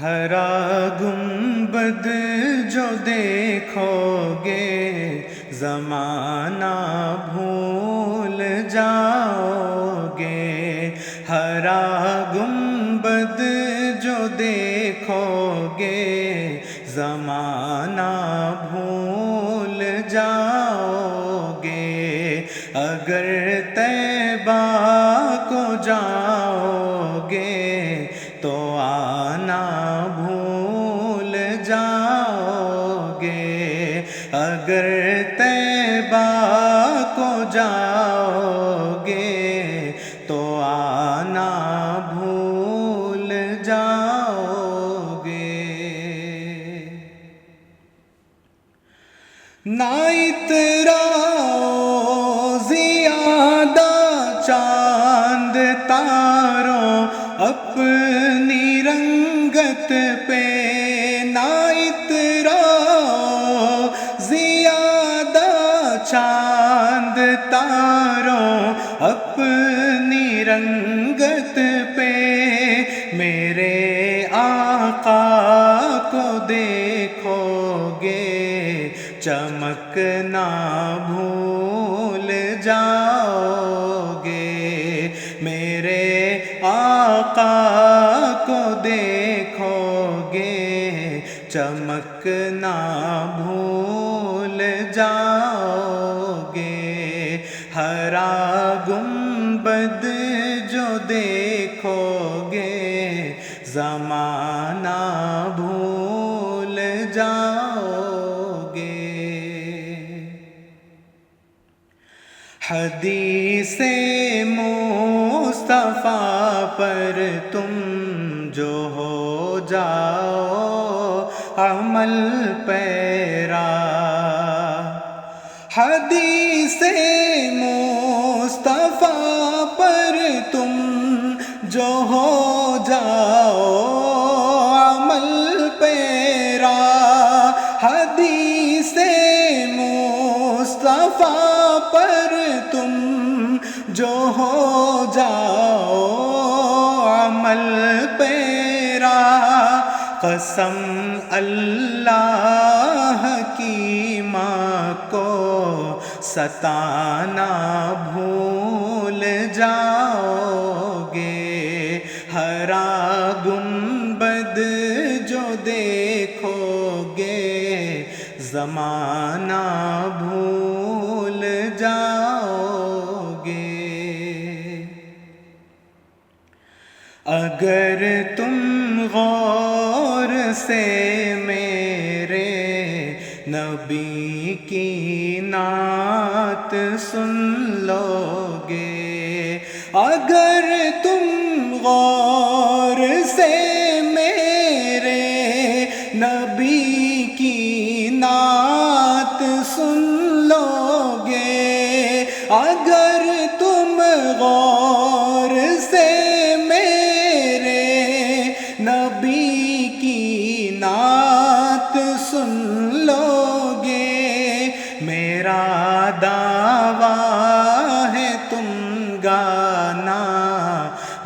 ہرا گنبد جو دیکھو گے زمانہ بھول جاؤ گے۔ ہرا گنبد جو دیکھو گے زمانہ بھول جاؤ گے۔ اگر طیبہ کو جاؤ گے تو آنا بھول جاؤ گے۔ اگر طیبہ کو جاؤ گے تو آنا بھول جاؤ گے۔ نہ اتراؤ زیادہ چاند تاروں اپنی رنگت پہ، نہ اتراؤ زیادہ چاند تاروں اپنی رنگت پہ۔ میرے آقا کو دیکھو گے چمکنا بھول جاؤ گے۔ میرے آقا کو دیکھو گے چمکنا بھول جاؤ گے۔ ہرا گنبد جو دیکھو گے زمانہ بھول جاؤ گے۔ حدیث مصطفیٰ پر تم جو ہو جاؤ عمل پیرا، حدیث مصطفیٰ پر تم جو ہو جاؤ عمل پیرا، حدیث مصطفیٰ پر تم جو ہو جاؤ عمل پیرا۔ قسم اللہ کی ماں کو ستانا بھول جاؤ گے۔ ہرا گنبد جو دیکھو گے زمانہ بھول جاؤ گے۔ اگر تم غور سے میرے نبی کی نعت سن لو گے، اگر تم غور سے میرے نبی کی نعت سن لو گے، اگر تم غور سے میرے نبی کی نعت سن لو گے، میرا دعویٰ ہے تم گانا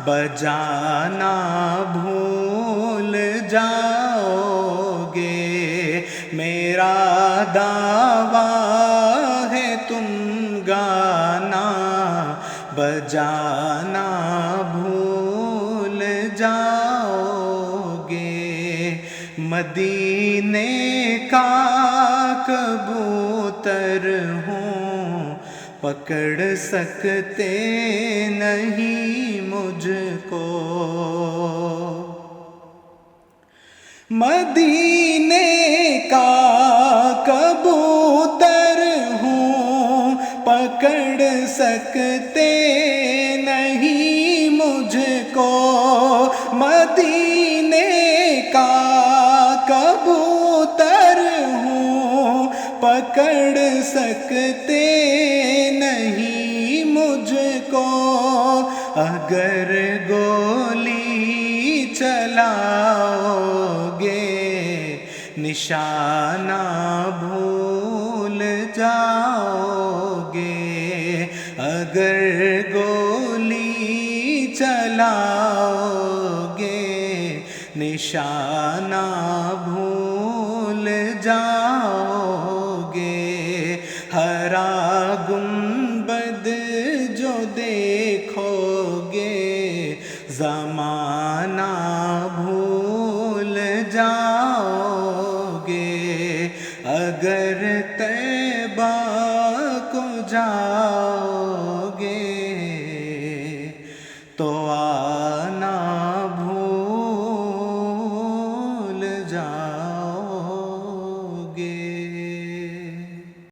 بجانا بھول جاؤ گے۔ میرا دعویٰ ہے تم گانا بجانا بھول جاؤ گے۔ مدینے کا کبوتر ہوں پکڑ سکتے نہیں مجھ کو، مدینے کا کبوتر ہوں پکڑ سکتے نہیں مجھ کو، مدینے کا کبوتر ہوں پکڑ سکتے نہیں مجھ کو۔ اگر گولی چلاؤ گے نشانہ بھول جاؤ گے، اگر گولی چلاؤ گے نشانہ بھول جاؤ گے، ہرا گنبد جو دیکھو گے زمانہ بھول جاؤ گے، اگر طیبہ کو جاؤ گے تو آنا